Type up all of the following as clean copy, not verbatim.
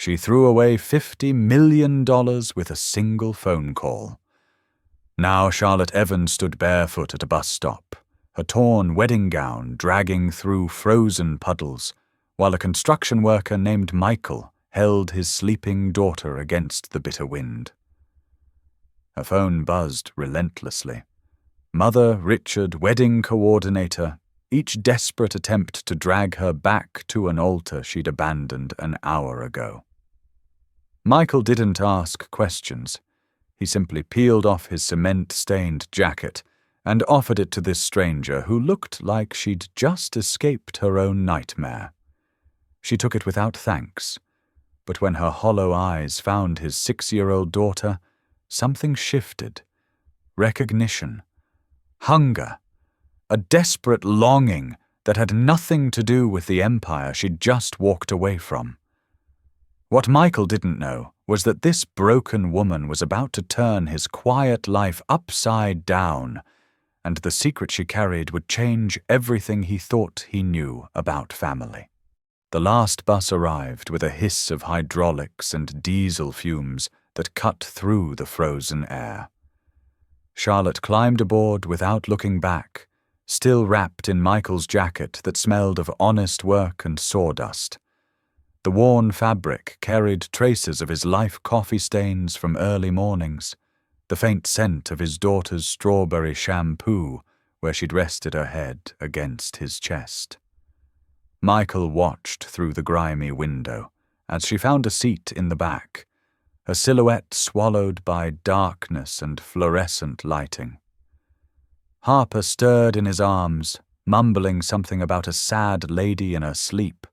She threw away $50 million with a single phone call. Now Charlotte Evans stood barefoot at a bus stop, her torn wedding gown dragging through frozen puddles, while a construction worker named Michael held his sleeping daughter against the bitter wind. Her phone buzzed relentlessly. Mother, Richard, wedding coordinator, each desperate attempt to drag her back to an altar she'd abandoned an hour ago. Michael didn't ask questions. He simply peeled off his cement-stained jacket and offered it to this stranger who looked like she'd just escaped her own nightmare. She took it without thanks, but when her hollow eyes found his 6-year-old daughter, something shifted. Recognition. Hunger. A desperate longing that had nothing to do with the empire she'd just walked away from. What Michael didn't know was that this broken woman was about to turn his quiet life upside down, and the secret she carried would change everything he thought he knew about family. The last bus arrived with a hiss of hydraulics and diesel fumes that cut through the frozen air. Charlotte climbed aboard without looking back, still wrapped in Michael's jacket that smelled of honest work and sawdust. The worn fabric carried traces of his life coffee stains from early mornings, the faint scent of his daughter's strawberry shampoo where she'd rested her head against his chest. Michael watched through the grimy window as she found a seat in the back, her silhouette swallowed by darkness and fluorescent lighting. Harper stirred in his arms, mumbling something about a sad lady in her sleep,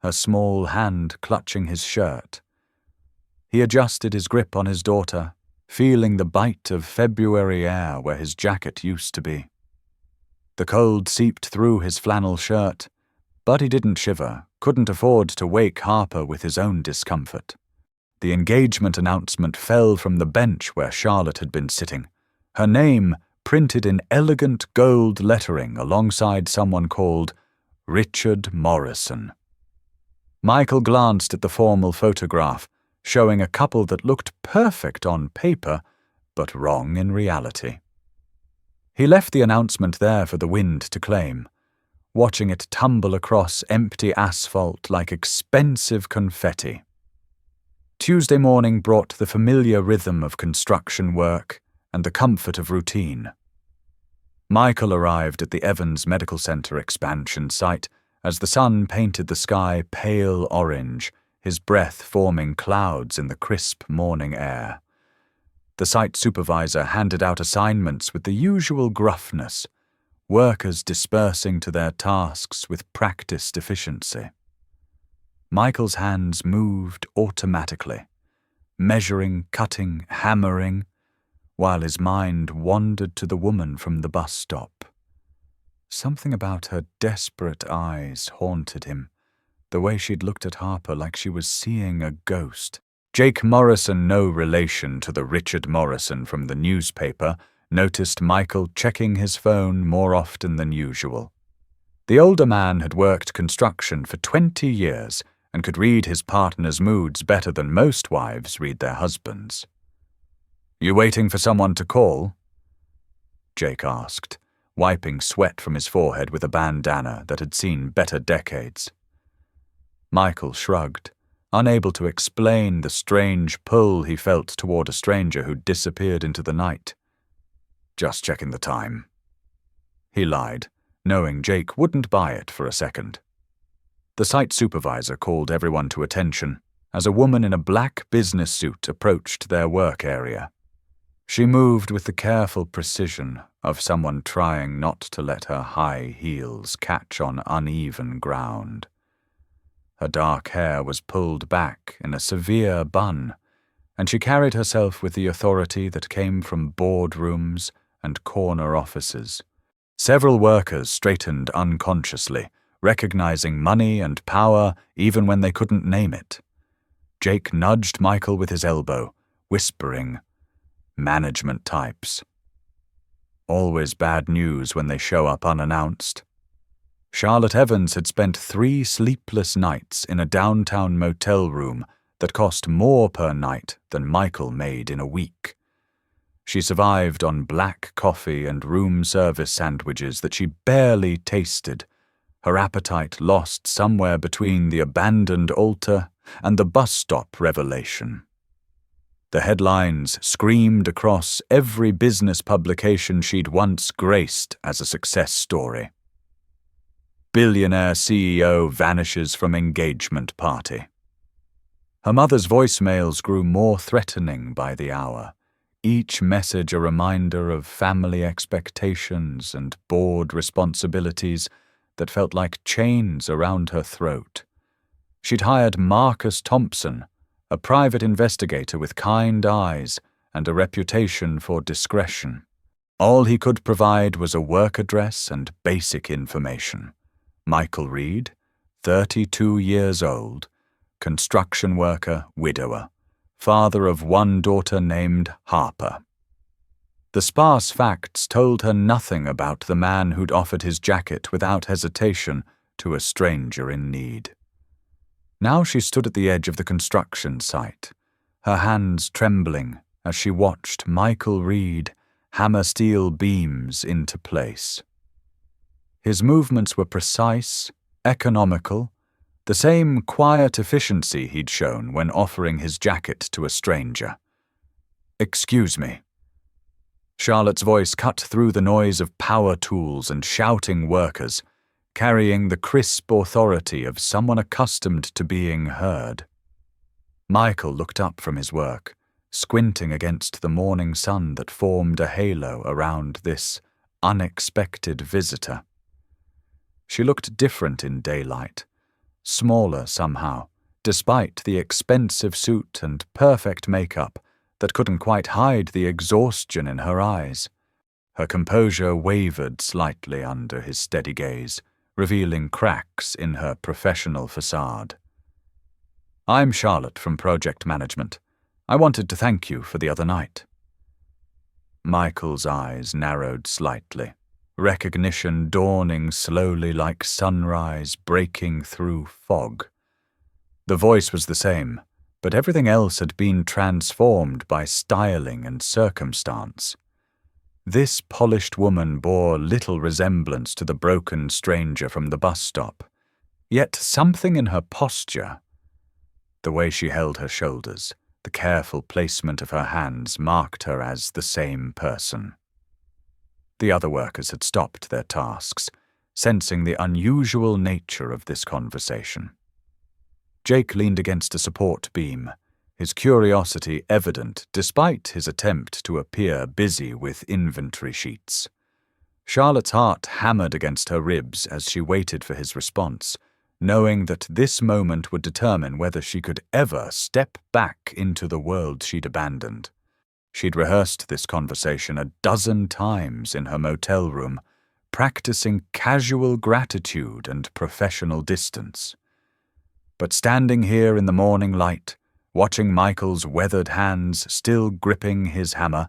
her small hand clutching his shirt. He adjusted his grip on his daughter, feeling the bite of February air where his jacket used to be. The cold seeped through his flannel shirt, but he didn't shiver, couldn't afford to wake Harper with his own discomfort. The engagement announcement fell from the bench where Charlotte had been sitting, her name printed in elegant gold lettering alongside someone called Richard Morrison. Michael glanced at the formal photograph, showing a couple that looked perfect on paper, but wrong in reality. He left the announcement there for the wind to claim, watching it tumble across empty asphalt like expensive confetti. Tuesday morning brought the familiar rhythm of construction work and the comfort of routine. Michael arrived at the Evans Medical Center expansion site as the sun painted the sky pale orange, his breath forming clouds in the crisp morning air. The site supervisor handed out assignments with the usual gruffness, workers dispersing to their tasks with practiced efficiency. Michael's hands moved automatically, measuring, cutting, hammering, while his mind wandered to the woman from the bus stop. Something about her desperate eyes haunted him, the way she'd looked at Harper like she was seeing a ghost. Jake Morrison, no relation to the Richard Morrison from the newspaper, noticed Michael checking his phone more often than usual. The older man had worked construction for 20 years and could read his partner's moods better than most wives read their husbands. "You waiting for someone to call?" Jake asked, wiping sweat from his forehead with a bandana that had seen better decades. Michael shrugged, unable to explain the strange pull he felt toward a stranger who'd disappeared into the night. "Just checking the time." He lied, knowing Jake wouldn't buy it for a second. The site supervisor called everyone to attention as a woman in a black business suit approached their work area. She moved with the careful precision of someone trying not to let her high heels catch on uneven ground. Her dark hair was pulled back in a severe bun, and she carried herself with the authority that came from boardrooms and corner offices. Several workers straightened unconsciously, recognizing money and power even when they couldn't name it. Jake nudged Michael with his elbow, whispering, "Management types. Always bad news when they show up unannounced." Charlotte Evans had spent 3 sleepless nights in a downtown motel room that cost more per night than Michael made in a week. She survived on black coffee and room service sandwiches that she barely tasted, her appetite lost somewhere between the abandoned altar and the bus stop revelation. The headlines screamed across every business publication she'd once graced as a success story. Billionaire CEO vanishes from engagement party. Her mother's voicemails grew more threatening by the hour, each message a reminder of family expectations and board responsibilities that felt like chains around her throat. She'd hired Marcus Thompson, a private investigator with kind eyes and a reputation for discretion. All he could provide was a work address and basic information. Michael Reed, 32 years old, construction worker, widower, father of one daughter named Harper. The sparse facts told her nothing about the man who'd offered his jacket without hesitation to a stranger in need. Now she stood at the edge of the construction site, her hands trembling as she watched Michael Reed hammer steel beams into place. His movements were precise, economical, the same quiet efficiency he'd shown when offering his jacket to a stranger. "Excuse me." Charlotte's voice cut through the noise of power tools and shouting workers, carrying the crisp authority of someone accustomed to being heard. Michael looked up from his work, squinting against the morning sun that formed a halo around this unexpected visitor. She looked different in daylight, smaller somehow, despite the expensive suit and perfect makeup that couldn't quite hide the exhaustion in her eyes. Her composure wavered slightly under his steady gaze, revealing cracks in her professional facade. "I'm Charlotte from Project Management. I wanted to thank you for the other night." Michael's eyes narrowed slightly, recognition dawning slowly like sunrise breaking through fog. The voice was the same, but everything else had been transformed by styling and circumstance. This polished woman bore little resemblance to the broken stranger from the bus stop, yet something in her posture, the way she held her shoulders, the careful placement of her hands marked her as the same person. The other workers had stopped their tasks, sensing the unusual nature of this conversation. Jake leaned against a support beam, his curiosity evident despite his attempt to appear busy with inventory sheets. Charlotte's heart hammered against her ribs as she waited for his response, knowing that this moment would determine whether she could ever step back into the world she'd abandoned. She'd rehearsed this conversation a dozen times in her motel room, practicing casual gratitude and professional distance. But standing here in the morning light, watching Michael's weathered hands still gripping his hammer,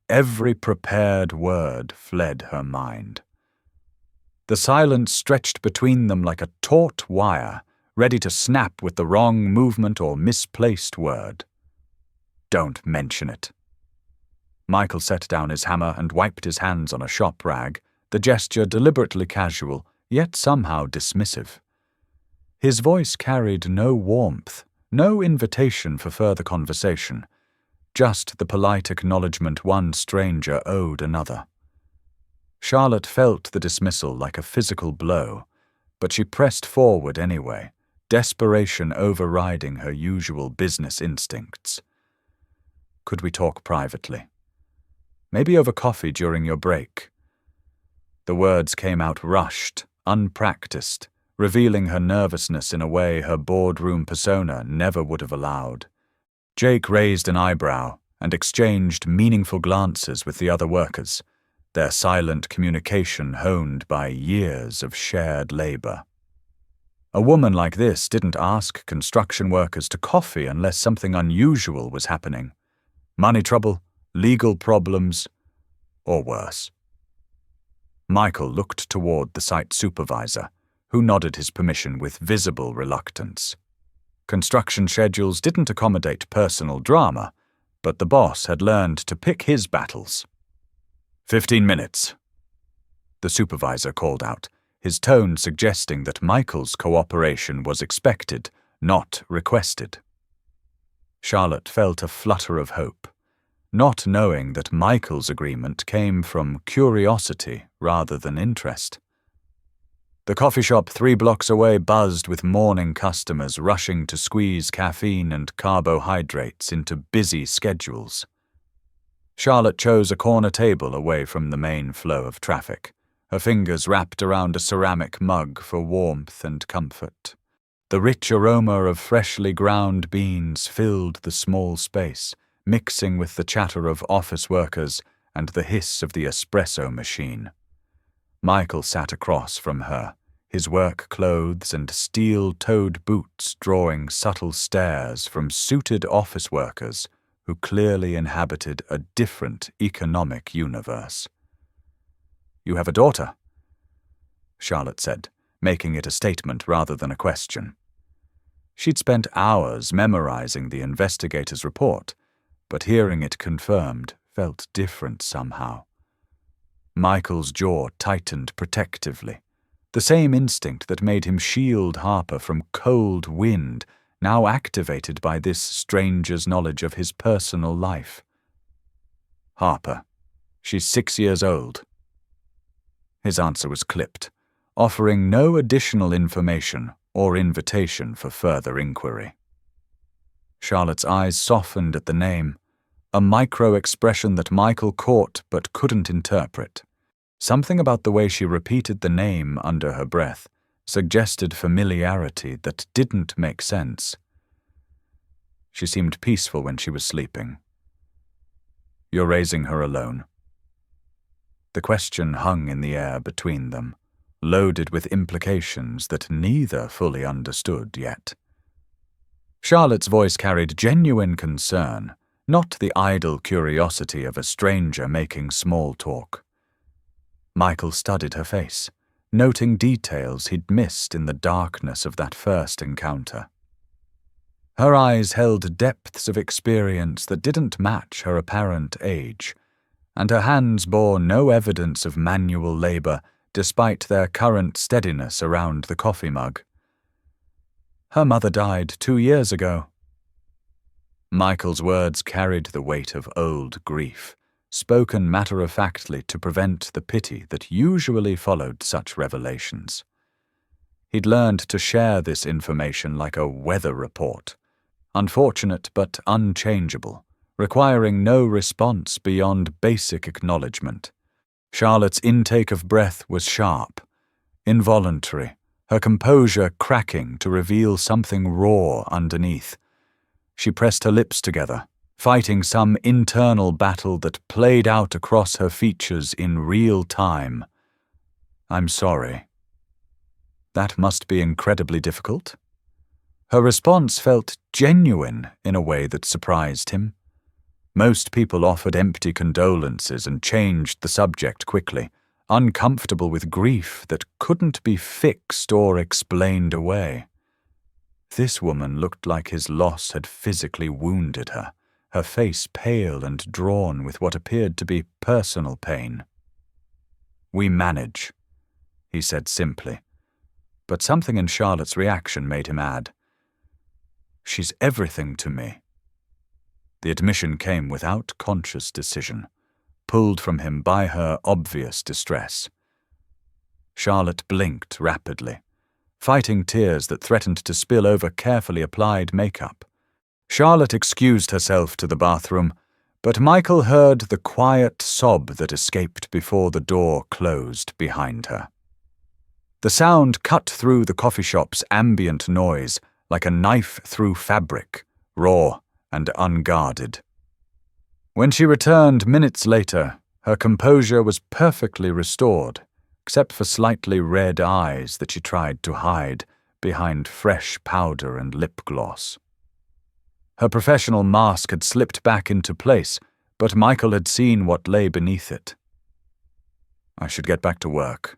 every prepared word fled her mind. The silence stretched between them like a taut wire, ready to snap with the wrong movement or misplaced word. "Don't mention it." Michael set down his hammer and wiped his hands on a shop rag, the gesture deliberately casual, yet somehow dismissive. His voice carried no warmth, no invitation for further conversation, just the polite acknowledgement one stranger owed another. Charlotte felt the dismissal like a physical blow, but she pressed forward anyway, desperation overriding her usual business instincts. "Could we talk privately? Maybe over coffee during your break." The words came out rushed, unpracticed, revealing her nervousness in a way her boardroom persona never would have allowed. Jake raised an eyebrow and exchanged meaningful glances with the other workers, their silent communication honed by years of shared labor. A woman like this didn't ask construction workers to coffee unless something unusual was happening. Money trouble, legal problems, or worse. Michael looked toward the site supervisor, who nodded his permission with visible reluctance. Construction schedules didn't accommodate personal drama, but the boss had learned to pick his battles. 15 minutes, the supervisor called out, his tone suggesting that Michael's cooperation was expected, not requested. Charlotte felt a flutter of hope, not knowing that Michael's agreement came from curiosity rather than interest. The coffee shop 3 blocks away buzzed with morning customers rushing to squeeze caffeine and carbohydrates into busy schedules. Charlotte chose a corner table away from the main flow of traffic, her fingers wrapped around a ceramic mug for warmth and comfort. The rich aroma of freshly ground beans filled the small space, mixing with the chatter of office workers and the hiss of the espresso machine. Michael sat across from her, his work clothes and steel-toed boots drawing subtle stares from suited office workers who clearly inhabited a different economic universe. "You have a daughter," Charlotte said, making it a statement rather than a question. She'd spent hours memorizing the investigator's report, but hearing it confirmed felt different somehow. Michael's jaw tightened protectively. The same instinct that made him shield Harper from cold wind, now activated by this stranger's knowledge of his personal life. "Harper. She's 6 years old." His answer was clipped, offering no additional information or invitation for further inquiry. Charlotte's eyes softened at the name, a micro-expression that Michael caught but couldn't interpret. Something about the way she repeated the name under her breath suggested familiarity that didn't make sense. She seemed peaceful when she was sleeping. "You're raising her alone?" The question hung in the air between them, loaded with implications that neither fully understood yet. Charlotte's voice carried genuine concern, not the idle curiosity of a stranger making small talk. Michael studied her face, noting details he'd missed in the darkness of that first encounter. Her eyes held depths of experience that didn't match her apparent age, and her hands bore no evidence of manual labor despite their current steadiness around the coffee mug. "Her mother died 2 years ago." Michael's words carried the weight of old grief, spoken matter-of-factly to prevent the pity that usually followed such revelations. He'd learned to share this information like a weather report, unfortunate but unchangeable, requiring no response beyond basic acknowledgement. Charlotte's intake of breath was sharp, involuntary, her composure cracking to reveal something raw underneath. She pressed her lips together, fighting some internal battle that played out across her features in real time. "I'm sorry." "That must be incredibly difficult." Her response felt genuine in a way that surprised him. Most people offered empty condolences and changed the subject quickly, uncomfortable with grief that couldn't be fixed or explained away. This woman looked like his loss had physically wounded her, her face pale and drawn with what appeared to be personal pain. "We manage," he said simply, but something in Charlotte's reaction made him add, "She's everything to me." The admission came without conscious decision, pulled from him by her obvious distress. Charlotte blinked rapidly, fighting tears that threatened to spill over carefully applied makeup. Charlotte excused herself to the bathroom, but Michael heard the quiet sob that escaped before the door closed behind her. The sound cut through the coffee shop's ambient noise like a knife through fabric, raw and unguarded. When she returned minutes later, her composure was perfectly restored, except for slightly red eyes that she tried to hide behind fresh powder and lip gloss. Her professional mask had slipped back into place, but Michael had seen what lay beneath it. "I should get back to work,"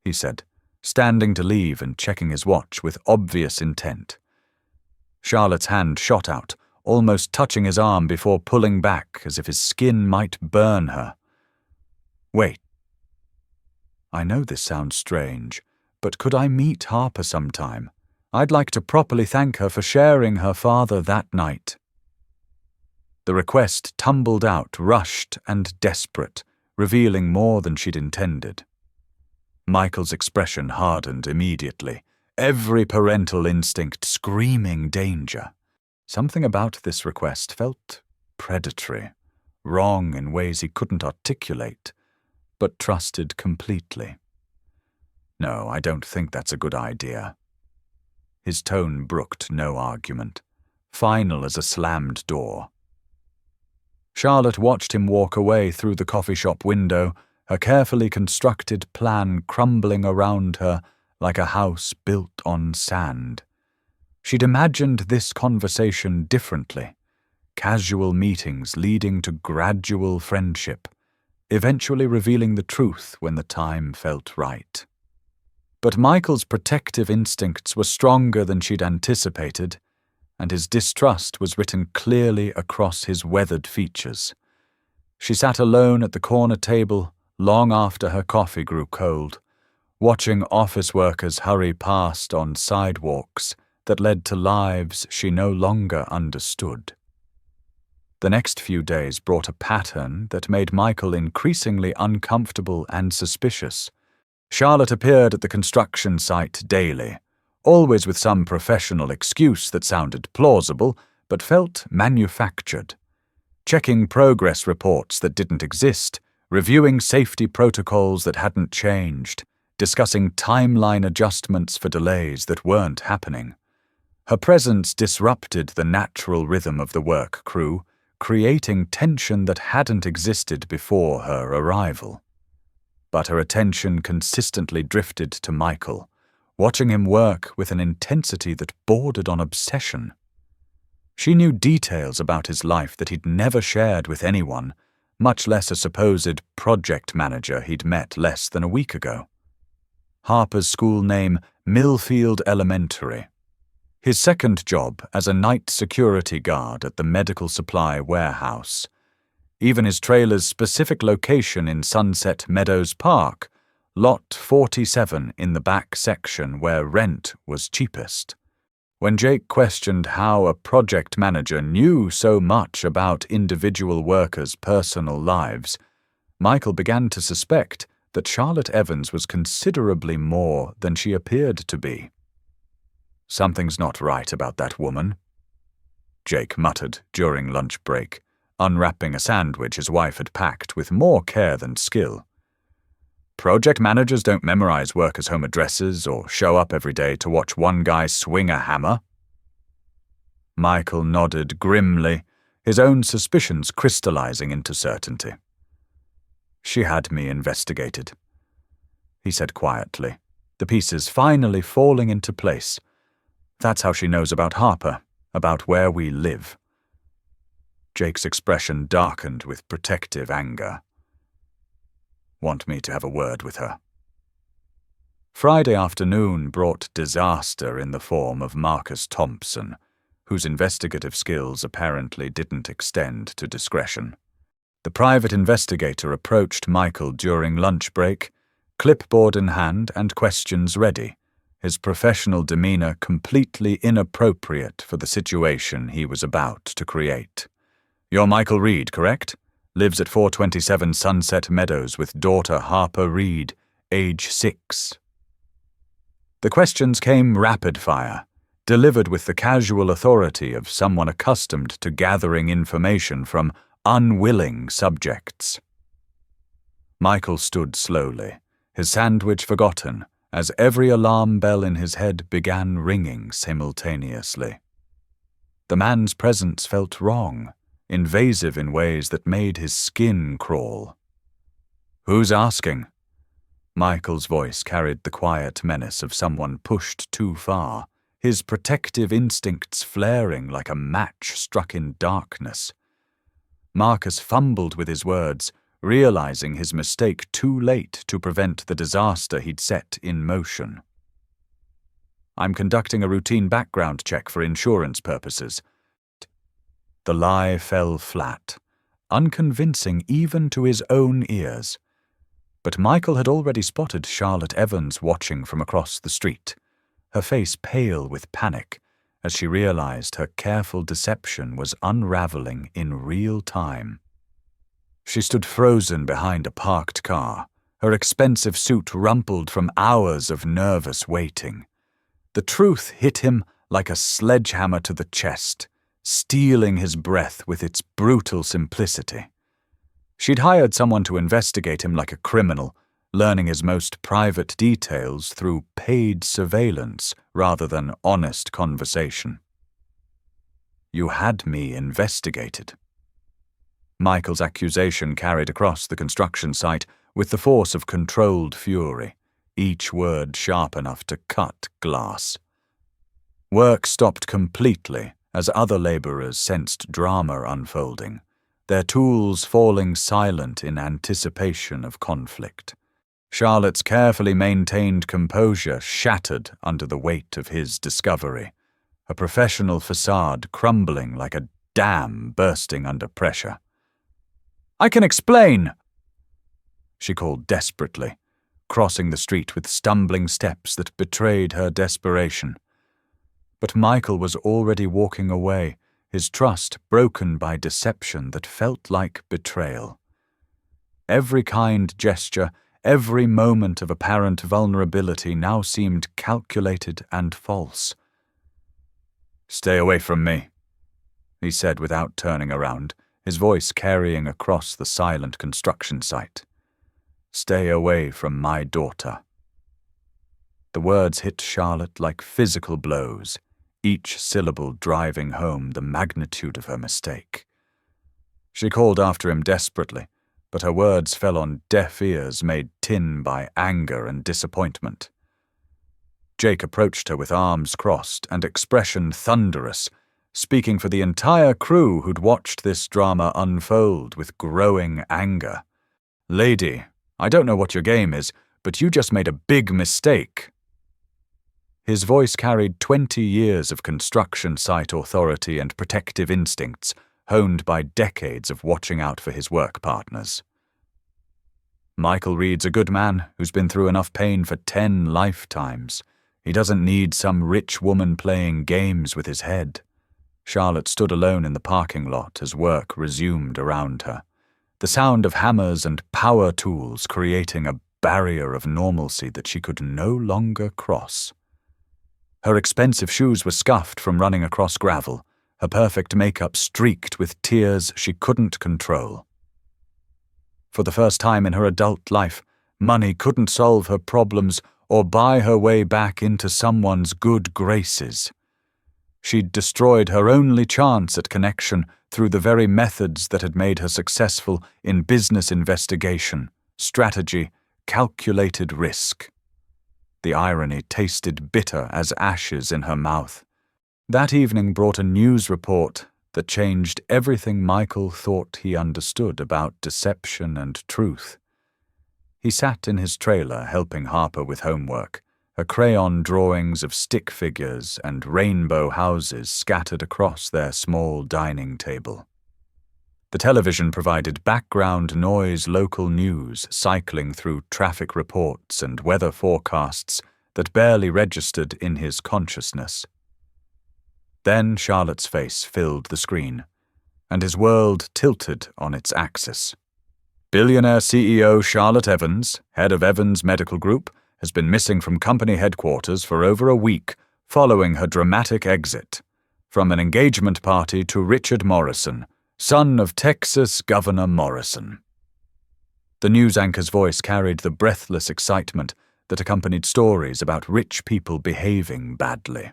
he said, standing to leave and checking his watch with obvious intent. Charlotte's hand shot out, almost touching his arm before pulling back as if his skin might burn her. Wait. I know this sounds strange, but could I meet Harper sometime? I'd like to properly thank her for sharing her father that night. The request tumbled out, rushed and desperate, revealing more than she'd intended. Michael's expression hardened immediately, every parental instinct screaming danger. Something about this request felt predatory, wrong in ways he couldn't articulate, but trusted completely. No, I don't think that's a good idea. His tone brooked no argument, final as a slammed door. Charlotte watched him walk away through the coffee shop window, her carefully constructed plan crumbling around her like a house built on sand. She'd imagined this conversation differently, casual meetings leading to gradual friendship, eventually revealing the truth when the time felt right. But Michael's protective instincts were stronger than she'd anticipated, and his distrust was written clearly across his weathered features. She sat alone at the corner table long after her coffee grew cold, watching office workers hurry past on sidewalks that led to lives she no longer understood. The next few days brought a pattern that made Michael increasingly uncomfortable and suspicious. Charlotte appeared at the construction site daily, always with some professional excuse that sounded plausible but felt manufactured. Checking progress reports that didn't exist, reviewing safety protocols that hadn't changed, discussing timeline adjustments for delays that weren't happening. Her presence disrupted the natural rhythm of the work crew, creating tension that hadn't existed before her arrival. But her attention consistently drifted to Michael, watching him work with an intensity that bordered on obsession. She knew details about his life that he'd never shared with anyone, much less a supposed project manager he'd met less than a week ago. Harper's school name, Millfield Elementary. His second job as a night security guard at the medical supply warehouse. Even his trailer's specific location in Sunset Meadows Park, Lot 47 in the back section where rent was cheapest. When Jake questioned how a project manager knew so much about individual workers' personal lives, Michael began to suspect that Charlotte Evans was considerably more than she appeared to be. Something's not right about that woman, Jake muttered during lunch break, unwrapping a sandwich his wife had packed with more care than skill. Project managers don't memorize workers' home addresses or show up every day to watch one guy swing a hammer. Michael nodded grimly, his own suspicions crystallizing into certainty. She had me investigated, he said quietly, the pieces finally falling into place. That's how she knows about Harper, about where we live. Jake's expression darkened with protective anger. Want me to have a word with her? Friday afternoon brought disaster in the form of Marcus Thompson, whose investigative skills apparently didn't extend to discretion. The private investigator approached Michael during lunch break, clipboard in hand and questions ready, his professional demeanor completely inappropriate for the situation he was about to create. You're Michael Reed, correct? Lives at 427 Sunset Meadows with daughter Harper Reed, age 6. The questions came rapid-fire, delivered with the casual authority of someone accustomed to gathering information from unwilling subjects. Michael stood slowly, his sandwich forgotten, as every alarm bell in his head began ringing simultaneously. The man's presence felt wrong, invasive in ways that made his skin crawl. Who's asking? Michael's voice carried the quiet menace of someone pushed too far, his protective instincts flaring like a match struck in darkness. Marcus fumbled with his words, realizing his mistake too late to prevent the disaster he'd set in motion. I'm conducting a routine background check for insurance purposes. The lie fell flat, unconvincing even to his own ears. But Michael had already spotted Charlotte Evans watching from across the street, her face pale with panic as she realized her careful deception was unraveling in real time. She stood frozen behind a parked car, her expensive suit rumpled from hours of nervous waiting. The truth hit him like a sledgehammer to the chest, stealing his breath with its brutal simplicity. She'd hired someone to investigate him like a criminal, learning his most private details through paid surveillance rather than honest conversation. You had me investigated. Michael's accusation carried across the construction site with the force of controlled fury, each word sharp enough to cut glass. Work stopped completely as other laborers sensed drama unfolding, their tools falling silent in anticipation of conflict. Charlotte's carefully maintained composure shattered under the weight of his discovery, a professional facade crumbling like a dam bursting under pressure. "I can explain!" she called desperately, crossing the street with stumbling steps that betrayed her desperation. But Michael was already walking away, his trust broken by deception that felt like betrayal. Every kind gesture, every moment of apparent vulnerability now seemed calculated and false. "Stay away from me," he said without turning around, his voice carrying across the silent construction site. "Stay away from my daughter." The words hit Charlotte like physical blows, each syllable driving home the magnitude of her mistake. She called after him desperately, but her words fell on deaf ears made tin by anger and disappointment. Jake approached her with arms crossed and expression thunderous, speaking for the entire crew who'd watched this drama unfold with growing anger. "Lady, I don't know what your game is, but you just made a big mistake." His voice carried 20 years of construction site authority and protective instincts, honed by decades of watching out for his work partners. "Michael Reed's a good man who's been through enough pain for 10 lifetimes. He doesn't need some rich woman playing games with his head." Charlotte stood alone in the parking lot as work resumed around her, the sound of hammers and power tools creating a barrier of normalcy that she could no longer cross. Her expensive shoes were scuffed from running across gravel, her perfect makeup streaked with tears she couldn't control. For the first time in her adult life, money couldn't solve her problems or buy her way back into someone's good graces. She'd destroyed her only chance at connection through the very methods that had made her successful in business investigation, strategy, calculated risk. The irony tasted bitter as ashes in her mouth. That evening brought a news report that changed everything Michael thought he understood about deception and truth. He sat in his trailer helping Harper with homework, her crayon drawings of stick figures and rainbow houses scattered across their small dining table. The television provided background noise local news cycling through traffic reports and weather forecasts that barely registered in his consciousness. Then Charlotte's face filled the screen, and his world tilted on its axis. Billionaire CEO Charlotte Evans, head of Evans Medical Group, has been missing from company headquarters for over a week following her dramatic exit, from an engagement party to Richard Morrison, son of Texas Governor Morrison. The news anchor's voice carried the breathless excitement that accompanied stories about rich people behaving badly.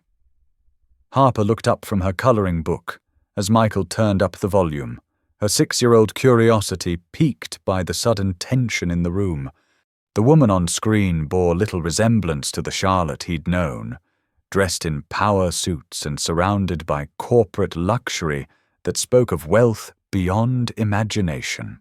Harper looked up from her coloring book as Michael turned up the volume, her 6-year-old curiosity piqued by the sudden tension in the room. The woman on screen bore little resemblance to the Charlotte he'd known, dressed in power suits and surrounded by corporate luxury that spoke of wealth beyond imagination.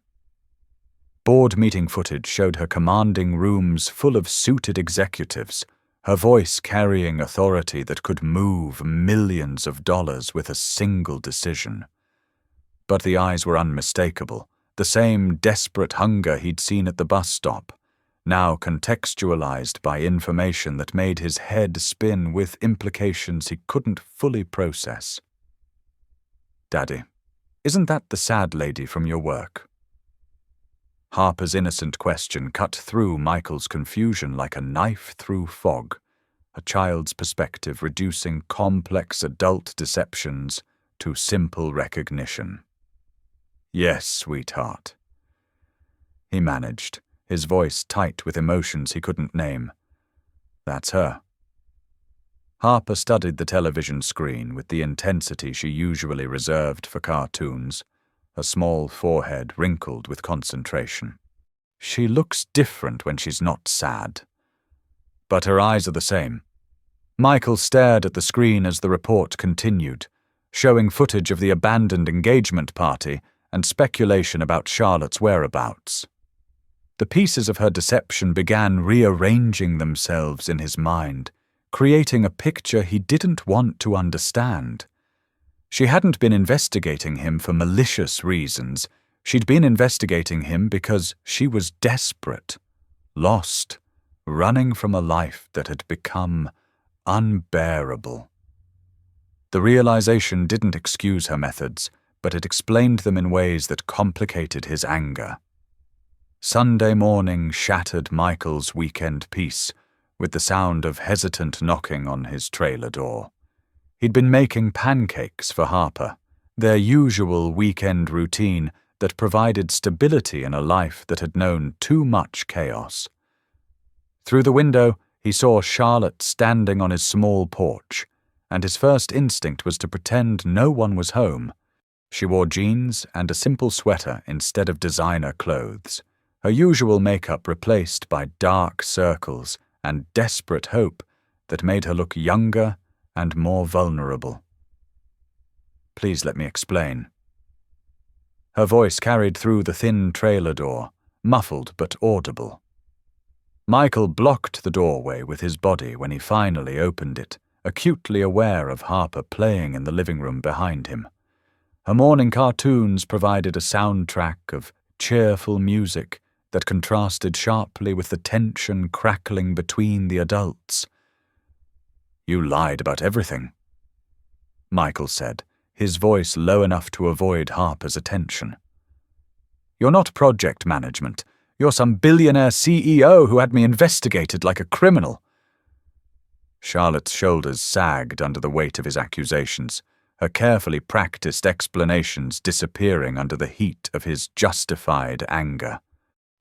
Board meeting footage showed her commanding rooms full of suited executives, her voice carrying authority that could move millions of dollars with a single decision. But the eyes were unmistakable, the same desperate hunger he'd seen at the bus stop, now contextualized by information that made his head spin with implications he couldn't fully process. "Daddy, isn't that the sad lady from your work?" Harper's innocent question cut through Michael's confusion like a knife through fog, a child's perspective reducing complex adult deceptions to simple recognition. "Yes, sweetheart," he managed, his voice tight with emotions he couldn't name. "That's her." Harper studied the television screen with the intensity she usually reserved for cartoons, her small forehead wrinkled with concentration. "She looks different when she's not sad. But her eyes are the same." Michael stared at the screen as the report continued, showing footage of the abandoned engagement party and speculation about Charlotte's whereabouts. The pieces of her deception began rearranging themselves in his mind, creating a picture he didn't want to understand. She hadn't been investigating him for malicious reasons. She'd been investigating him because she was desperate, lost, running from a life that had become unbearable. The realization didn't excuse her methods, but it explained them in ways that complicated his anger. Sunday morning shattered Michael's weekend peace with the sound of hesitant knocking on his trailer door. He'd been making pancakes for Harper, their usual weekend routine that provided stability in a life that had known too much chaos. Through the window, he saw Charlotte standing on his small porch, and his first instinct was to pretend no one was home. She wore jeans and a simple sweater instead of designer clothes, her usual makeup replaced by dark circles and desperate hope that made her look younger and more vulnerable. "Please let me explain." Her voice carried through the thin trailer door, muffled but audible. Michael blocked the doorway with his body when he finally opened it, acutely aware of Harper playing in the living room behind him. Her morning cartoons provided a soundtrack of cheerful music that contrasted sharply with the tension crackling between the adults. "You lied about everything," Michael said, his voice low enough to avoid Harper's attention. "You're not project management. You're some billionaire CEO who had me investigated like a criminal." Charlotte's shoulders sagged under the weight of his accusations, her carefully practiced explanations disappearing under the heat of his justified anger.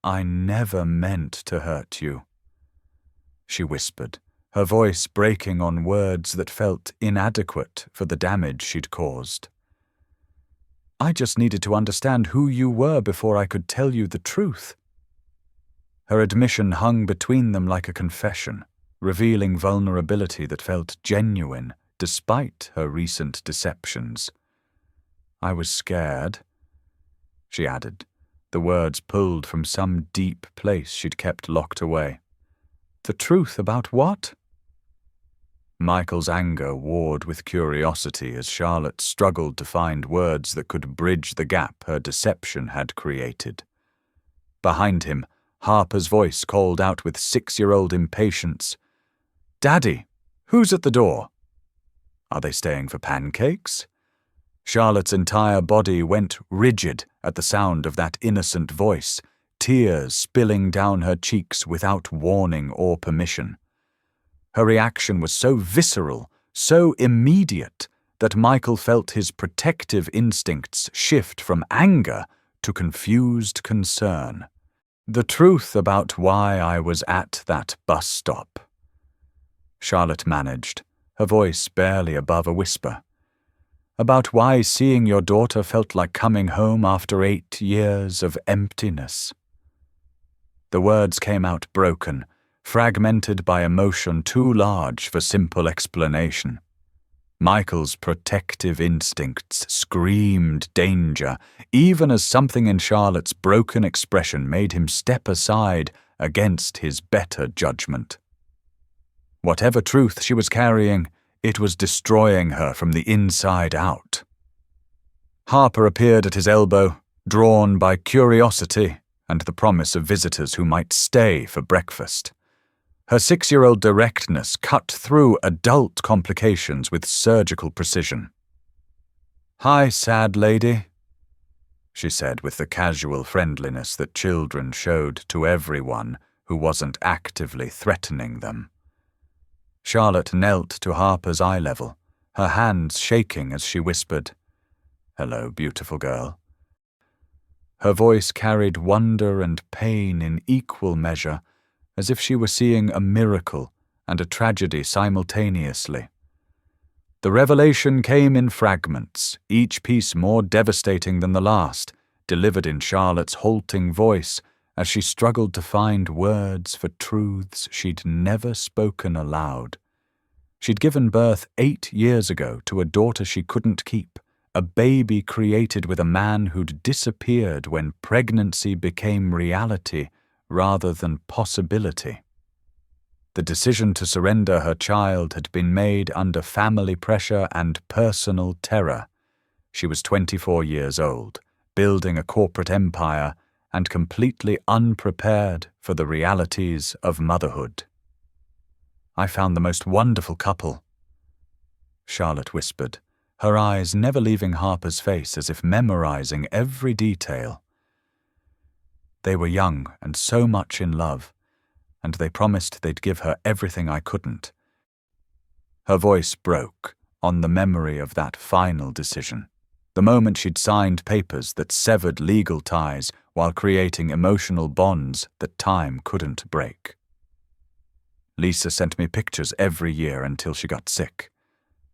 "I never meant to hurt you," she whispered, her voice breaking on words that felt inadequate for the damage she'd caused. "I just needed to understand who you were before I could tell you the truth." Her admission hung between them like a confession, revealing vulnerability that felt genuine despite her recent deceptions. "I was scared," she added, the words pulled from some deep place she'd kept locked away. "The truth about what?" Michael's anger warred with curiosity as Charlotte struggled to find words that could bridge the gap her deception had created. Behind him, Harper's voice called out with 6-year-old impatience, "Daddy, who's at the door?" "Are they staying for pancakes?" Charlotte's entire body went rigid at the sound of that innocent voice, tears spilling down her cheeks without warning or permission. Her reaction was so visceral, so immediate, that Michael felt his protective instincts shift from anger to confused concern. "The truth about why I was at that bus stop," Charlotte managed, her voice barely above a whisper. "About why seeing your daughter felt like coming home after 8 years of emptiness." The words came out broken, fragmented by emotion too large for simple explanation. Michael's protective instincts screamed danger, even as something in Charlotte's broken expression made him step aside against his better judgment. Whatever truth she was carrying, it was destroying her from the inside out. Harper appeared at his elbow, drawn by curiosity and the promise of visitors who might stay for breakfast. Her 6-year-old directness cut through adult complications with surgical precision. "Hi, sad lady," she said with the casual friendliness that children showed to everyone who wasn't actively threatening them. Charlotte knelt to Harper's eye level, her hands shaking as she whispered, "Hello, beautiful girl." Her voice carried wonder and pain in equal measure, as if she were seeing a miracle and a tragedy simultaneously. The revelation came in fragments, each piece more devastating than the last, delivered in Charlotte's halting voice as she struggled to find words for truths she'd never spoken aloud. She'd given birth 8 years ago to a daughter she couldn't keep, a baby created with a man who'd disappeared when pregnancy became reality rather than possibility. The decision to surrender her child had been made under family pressure and personal terror. She was 24 years old, building a corporate empire, and completely unprepared for the realities of motherhood. "I found the most wonderful couple," Charlotte whispered, her eyes never leaving Harper's face as if memorizing every detail. "They were young and so much in love, and they promised they'd give her everything I couldn't." Her voice broke on the memory of that final decision, the moment she'd signed papers that severed legal ties while creating emotional bonds that time couldn't break. "Lisa sent me pictures every year until she got sick.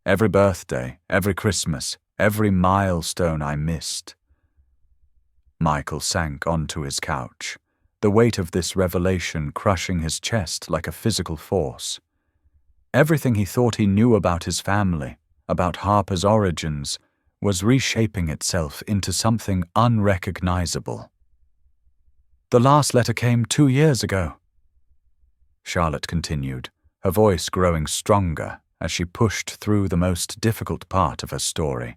Every birthday, every Christmas, every milestone I missed." Michael sank onto his couch, the weight of this revelation crushing his chest like a physical force. Everything he thought he knew about his family, about Harper's origins, was reshaping itself into something unrecognizable. "The last letter came 2 years ago," Charlotte continued, her voice growing stronger as she pushed through the most difficult part of her story.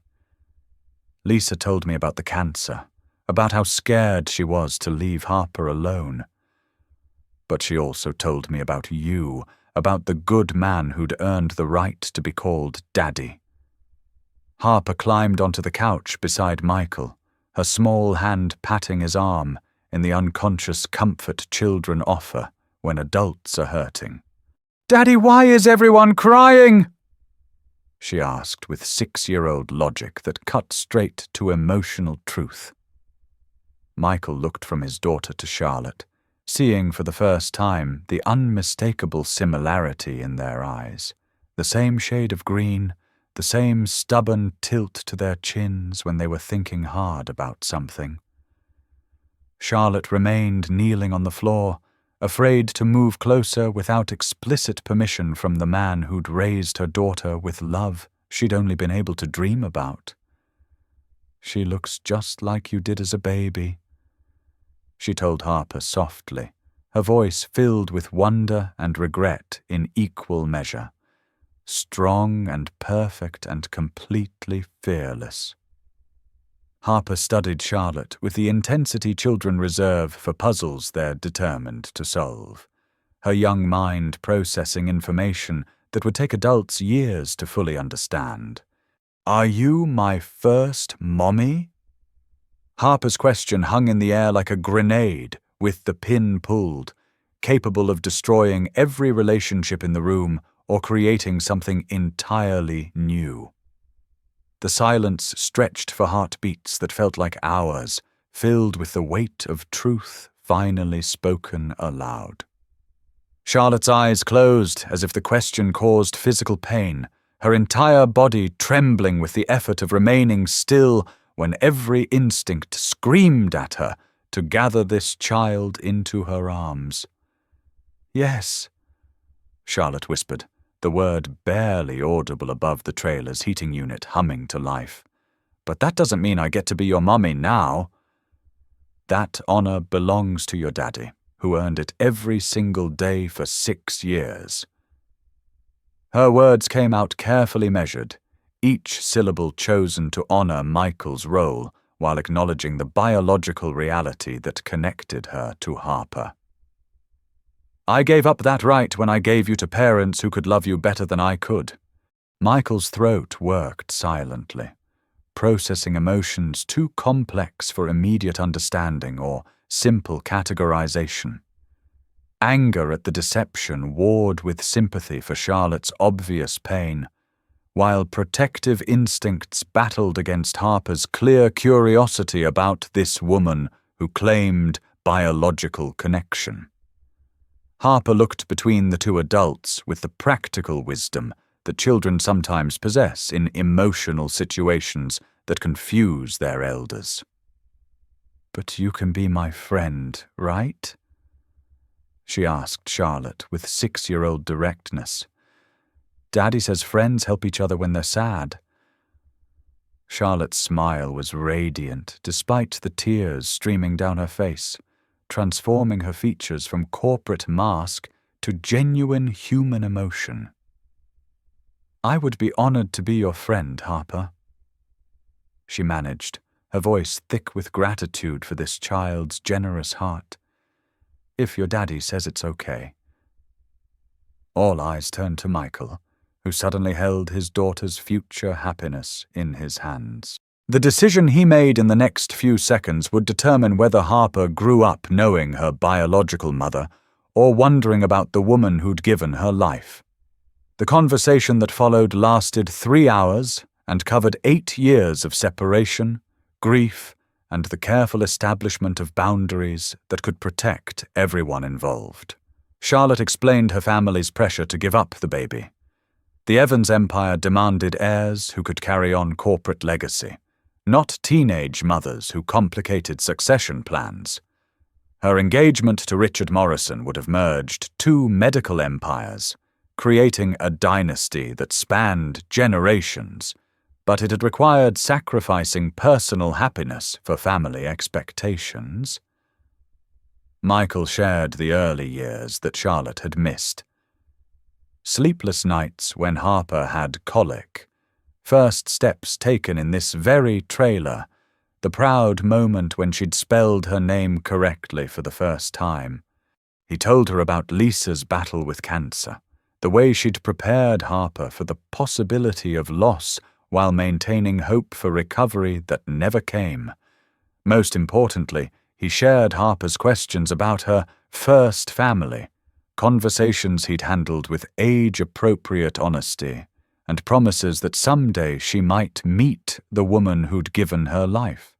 "Lisa told me about the cancer, about how scared she was to leave Harper alone. But she also told me about you, about the good man who'd earned the right to be called Daddy." Harper climbed onto the couch beside Michael, her small hand patting his arm in the unconscious comfort children offer when adults are hurting. "Daddy, why is everyone crying?" she asked with 6-year-old logic that cut straight to emotional truth. Michael looked from his daughter to Charlotte, seeing for the first time the unmistakable similarity in their eyes, the same shade of green, the same stubborn tilt to their chins when they were thinking hard about something. Charlotte remained kneeling on the floor, afraid to move closer without explicit permission from the man who'd raised her daughter with love she'd only been able to dream about. "She looks just like you did as a baby," she told Harper softly, her voice filled with wonder and regret in equal measure. Strong and perfect and completely fearless. Harper studied Charlotte with the intensity children reserve for puzzles they're determined to solve, her young mind processing information that would take adults years to fully understand. "Are you my first mommy?" Harper's question hung in the air like a grenade with the pin pulled, capable of destroying every relationship in the room or creating something entirely new. The silence stretched for heartbeats that felt like hours, filled with the weight of truth finally spoken aloud. Charlotte's eyes closed as if the question caused physical pain, her entire body trembling with the effort of remaining still when every instinct screamed at her to gather this child into her arms. "Yes," Charlotte whispered, the word barely audible above the trailer's heating unit humming to life. "But that doesn't mean I get to be your mommy now." "That honor belongs to your daddy, who earned it every single day for 6 years." Her words came out carefully measured, each syllable chosen to honor Michael's role while acknowledging the biological reality that connected her to Harper. "I gave up that right when I gave you to parents who could love you better than I could." Michael's throat worked silently, processing emotions too complex for immediate understanding or simple categorization. Anger at the deception warred with sympathy for Charlotte's obvious pain, while protective instincts battled against Harper's clear curiosity about this woman who claimed biological connection. Harper looked between the two adults with the practical wisdom that children sometimes possess in emotional situations that confuse their elders. "But you can be my friend, right?" she asked Charlotte with 6-year-old directness. "Daddy says friends help each other when they're sad." Charlotte's smile was radiant despite the tears streaming down her face, transforming her features from corporate mask to genuine human emotion. "I would be honored to be your friend, Harper," she managed, her voice thick with gratitude for this child's generous heart. "If your daddy says it's okay." All eyes turned to Michael, who suddenly held his daughter's future happiness in his hands. The decision he made in the next few seconds would determine whether Harper grew up knowing her biological mother or wondering about the woman who'd given her life. The conversation that followed lasted 3 hours and covered 8 years of separation, grief, and the careful establishment of boundaries that could protect everyone involved. Charlotte explained her family's pressure to give up the baby. The Evans empire demanded heirs who could carry on corporate legacy, not teenage mothers who complicated succession plans. Her engagement to Richard Morrison would have merged 2 medical empires, creating a dynasty that spanned generations, but it had required sacrificing personal happiness for family expectations. Michael shared the early years that Charlotte had missed. Sleepless nights when Harper had colic, first steps taken in this very trailer, the proud moment when she'd spelled her name correctly for the first time. He told her about Lisa's battle with cancer, the way she'd prepared Harper for the possibility of loss while maintaining hope for recovery that never came. Most importantly, he shared Harper's questions about her first family, conversations he'd handled with age-appropriate honesty, and promises that someday she might meet the woman who'd given her life.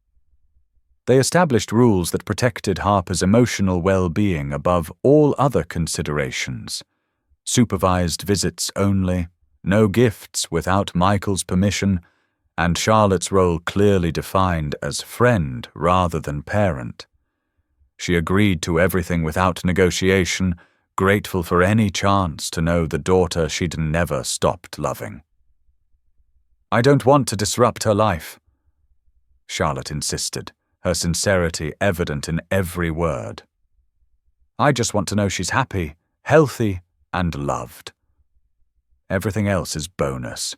They established rules that protected Harper's emotional well-being above all other considerations. Supervised visits only, no gifts without Michael's permission, and Charlotte's role clearly defined as friend rather than parent. She agreed to everything without negotiation, grateful for any chance to know the daughter she'd never stopped loving. "I don't want to disrupt her life," Charlotte insisted, her sincerity evident in every word. "I just want to know she's happy, healthy, and loved. Everything else is bonus."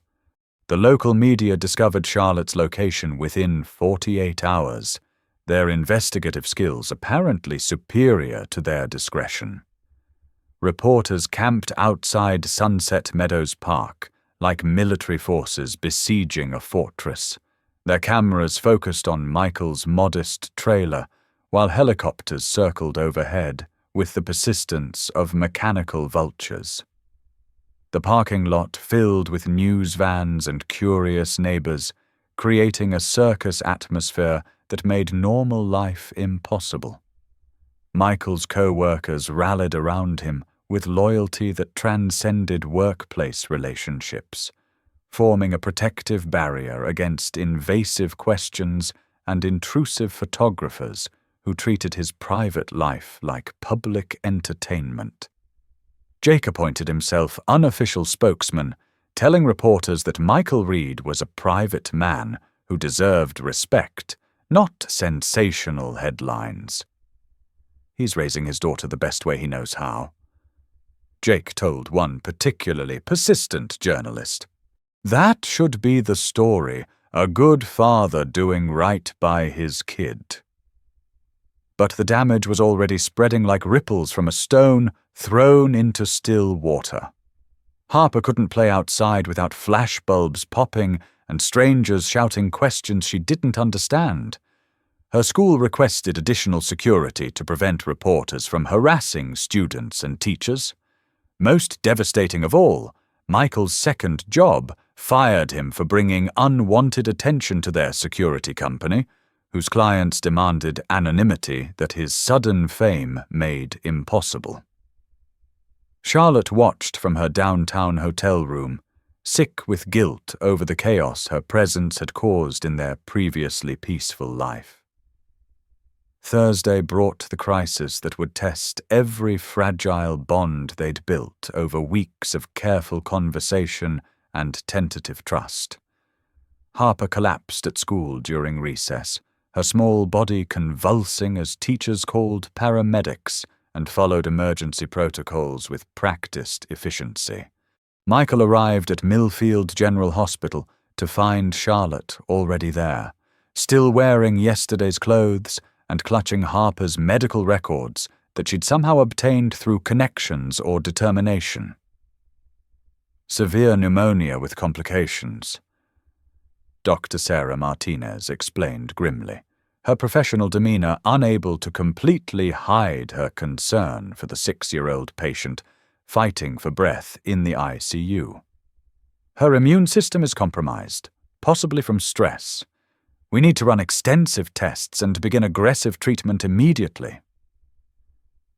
The local media discovered Charlotte's location within 48 hours, their investigative skills apparently superior to their discretion. Reporters camped outside Sunset Meadows Park, like military forces besieging a fortress, their cameras focused on Michael's modest trailer, while helicopters circled overhead with the persistence of mechanical vultures. The parking lot filled with news vans and curious neighbors, creating a circus atmosphere that made normal life impossible. Michael's co-workers rallied around him with loyalty that transcended workplace relationships, forming a protective barrier against invasive questions and intrusive photographers who treated his private life like public entertainment. Jake appointed himself unofficial spokesman, telling reporters that Michael Reed was a private man who deserved respect, not sensational headlines. He's raising his daughter the best way he knows how. Jake told one particularly persistent journalist. That should be the story, a good father doing right by his kid. But the damage was already spreading like ripples from a stone thrown into still water. Harper couldn't play outside without flashbulbs popping and strangers shouting questions she didn't understand. Her school requested additional security to prevent reporters from harassing students and teachers. Most devastating of all, Michael's second job fired him for bringing unwanted attention to their security company, whose clients demanded anonymity that his sudden fame made impossible. Charlotte watched from her downtown hotel room, sick with guilt over the chaos her presence had caused in their previously peaceful life. Thursday brought the crisis that would test every fragile bond they'd built over weeks of careful conversation and tentative trust. Harper collapsed at school during recess, her small body convulsing as teachers called paramedics and followed emergency protocols with practiced efficiency. Michael arrived at Millfield General Hospital to find Charlotte already there, still wearing yesterday's clothes and clutching Harper's medical records that she'd somehow obtained through connections or determination. Severe pneumonia with complications, Dr. Sarah Martinez explained grimly, her professional demeanor unable to completely hide her concern for the 6-year-old patient fighting for breath in the ICU. Her immune system is compromised, possibly from stress. We need to run extensive tests and begin aggressive treatment immediately.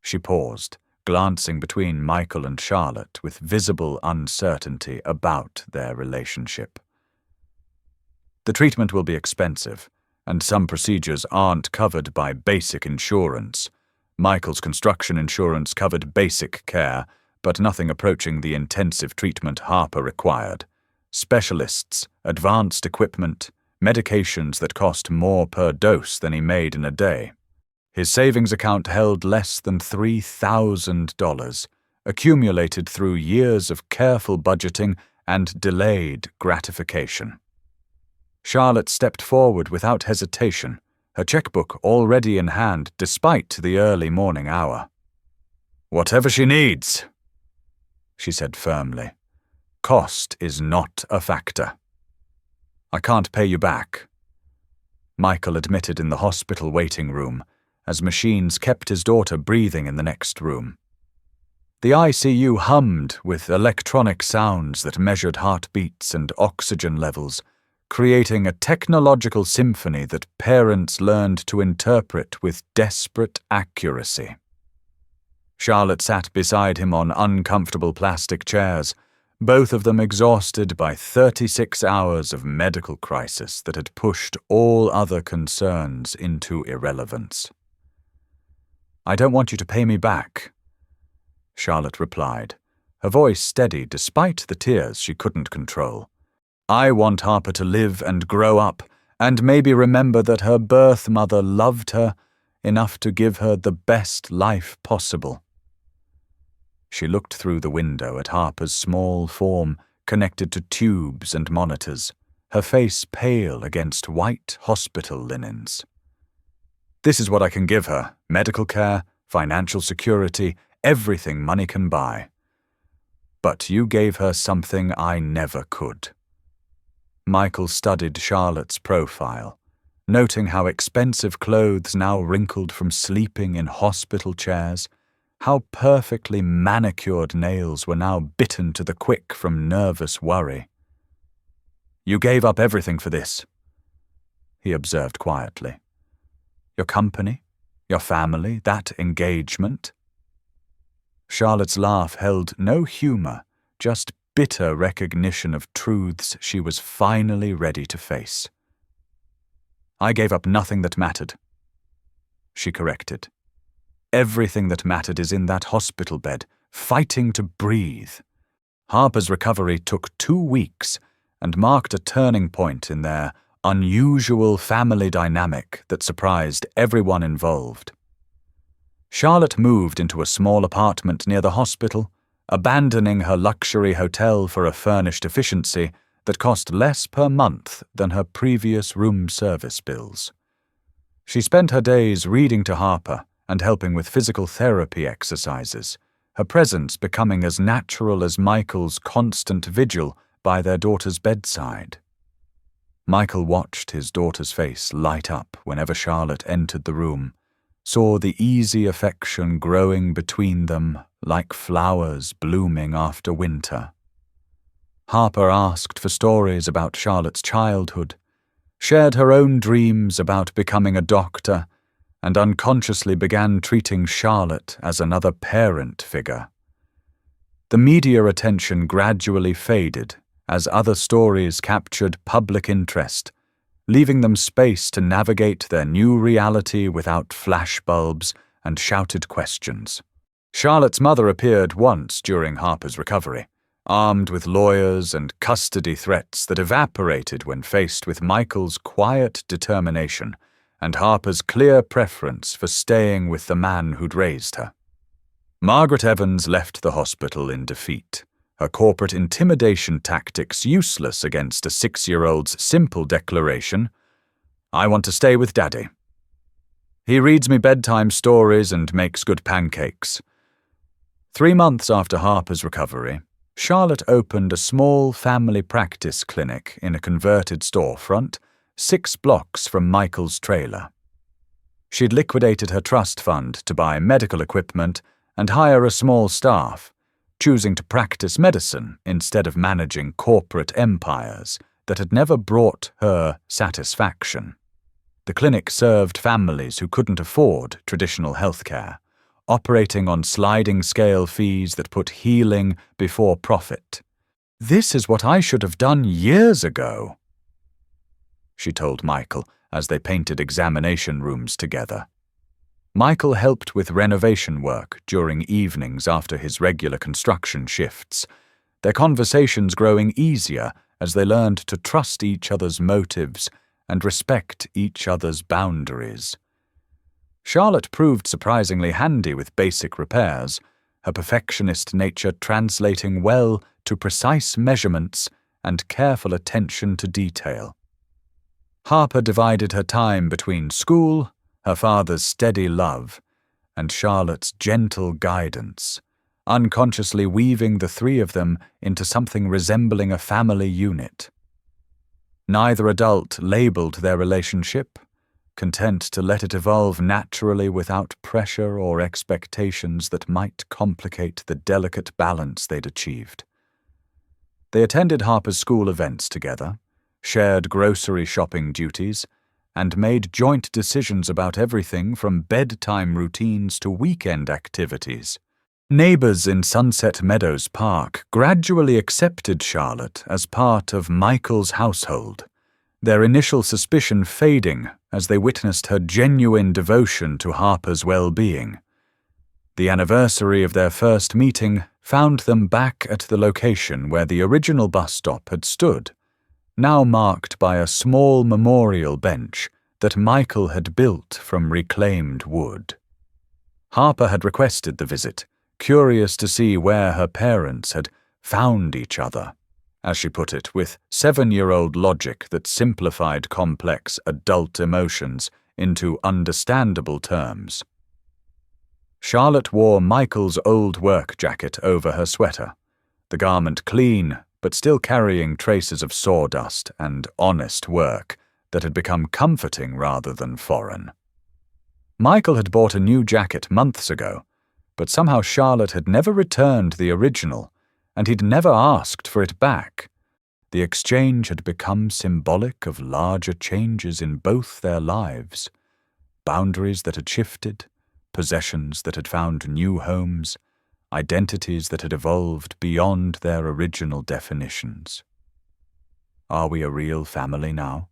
She paused, glancing between Michael and Charlotte with visible uncertainty about their relationship. The treatment will be expensive, and some procedures aren't covered by basic insurance. Michael's construction insurance covered basic care, but nothing approaching the intensive treatment Harper required. Specialists, advanced equipment, medications that cost more per dose than he made in a day. His savings account held less than $3,000, accumulated through years of careful budgeting and delayed gratification. Charlotte stepped forward without hesitation, her checkbook already in hand despite the early morning hour. "Whatever she needs," she said firmly. "Cost is not a factor." "I can't pay you back," Michael admitted in the hospital waiting room, as machines kept his daughter breathing in the next room. The ICU hummed with electronic sounds that measured heartbeats and oxygen levels, creating a technological symphony that parents learned to interpret with desperate accuracy. Charlotte sat beside him on uncomfortable plastic chairs, both of them exhausted by 36 hours of medical crisis that had pushed all other concerns into irrelevance. "I don't want you to pay me back," Charlotte replied, her voice steady despite the tears she couldn't control. "I want Harper to live and grow up, and maybe remember that her birth mother loved her enough to give her the best life possible." She looked through the window at Harper's small form connected to tubes and monitors, her face pale against white hospital linens. "This is what I can give her: medical care, financial security, everything money can buy. But you gave her something I never could." Michael studied Charlotte's profile, noting how expensive clothes now wrinkled from sleeping in hospital chairs, how perfectly manicured nails were now bitten to the quick from nervous worry. "You gave up everything for this," he observed quietly. "Your company, your family, that engagement." Charlotte's laugh held no humor, just bitter recognition of truths she was finally ready to face. "I gave up nothing that mattered," she corrected. "Everything that mattered is in that hospital bed, fighting to breathe." Harper's recovery took 2 weeks and marked a turning point in their unusual family dynamic that surprised everyone involved. Charlotte moved into a small apartment near the hospital, abandoning her luxury hotel for a furnished efficiency that cost less per month than her previous room service bills. She spent her days reading to Harper and helping with physical therapy exercises, her presence becoming as natural as Michael's constant vigil by their daughter's bedside. Michael watched his daughter's face light up whenever Charlotte entered the room, saw the easy affection growing between them like flowers blooming after winter. Harper asked for stories about Charlotte's childhood, shared her own dreams about becoming a doctor, and unconsciously began treating Charlotte as another parent figure. The media attention gradually faded as other stories captured public interest, leaving them space to navigate their new reality without flashbulbs and shouted questions. Charlotte's mother appeared once during Harper's recovery, armed with lawyers and custody threats that evaporated when faced with Michael's quiet determination and Harper's clear preference for staying with the man who'd raised her. Margaret Evans left the hospital in defeat, her corporate intimidation tactics useless against a 6-year-old's simple declaration, "I want to stay with Daddy. He reads me bedtime stories and makes good pancakes." 3 months after Harper's recovery, Charlotte opened a small family practice clinic in a converted storefront 6 blocks from Michael's trailer. She'd liquidated her trust fund to buy medical equipment and hire a small staff, choosing to practice medicine instead of managing corporate empires that had never brought her satisfaction. The clinic served families who couldn't afford traditional healthcare, operating on sliding-scale fees that put healing before profit. "This is what I should have done years ago," she told Michael as they painted examination rooms together. Michael helped with renovation work during evenings after his regular construction shifts, their conversations growing easier as they learned to trust each other's motives and respect each other's boundaries. Charlotte proved surprisingly handy with basic repairs, her perfectionist nature translating well to precise measurements and careful attention to detail. Harper divided her time between school, her father's steady love, and Charlotte's gentle guidance, unconsciously weaving the 3 of them into something resembling a family unit. Neither adult labeled their relationship, content to let it evolve naturally without pressure or expectations that might complicate the delicate balance they'd achieved. They attended Harper's school events together, shared grocery shopping duties, and made joint decisions about everything from bedtime routines to weekend activities. Neighbors in Sunset Meadows Park gradually accepted Charlotte as part of Michael's household, their initial suspicion fading as they witnessed her genuine devotion to Harper's well-being. The anniversary of their first meeting found them back at the location where the original bus stop had stood, now marked by a small memorial bench that Michael had built from reclaimed wood. Harper had requested the visit, curious to see where her parents had found each other, as she put it, with 7-year-old logic that simplified complex adult emotions into understandable terms. Charlotte wore Michael's old work jacket over her sweater, the garment clean but still carrying traces of sawdust and honest work that had become comforting rather than foreign. Michael had bought a new jacket months ago, but somehow Charlotte had never returned the original, and he'd never asked for it back. The exchange had become symbolic of larger changes in both their lives, boundaries that had shifted, possessions that had found new homes, identities that had evolved beyond their original definitions. "Are we a real family now?"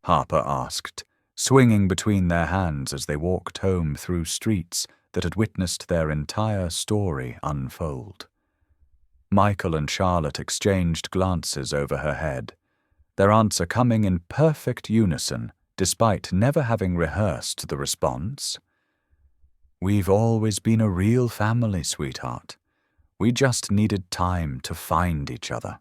Harper asked, swinging between their hands as they walked home through streets that had witnessed their entire story unfold. Michael and Charlotte exchanged glances over her head, their answer coming in perfect unison despite never having rehearsed the response. "We've always been a real family, sweetheart. We just needed time to find each other.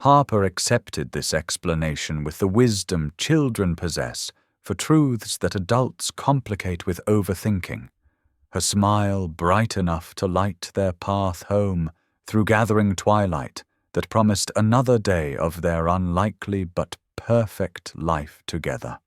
Harper accepted this explanation with the wisdom children possess for truths that adults complicate with overthinking, her smile bright enough to light their path home through gathering twilight that promised another day of their unlikely but perfect life together.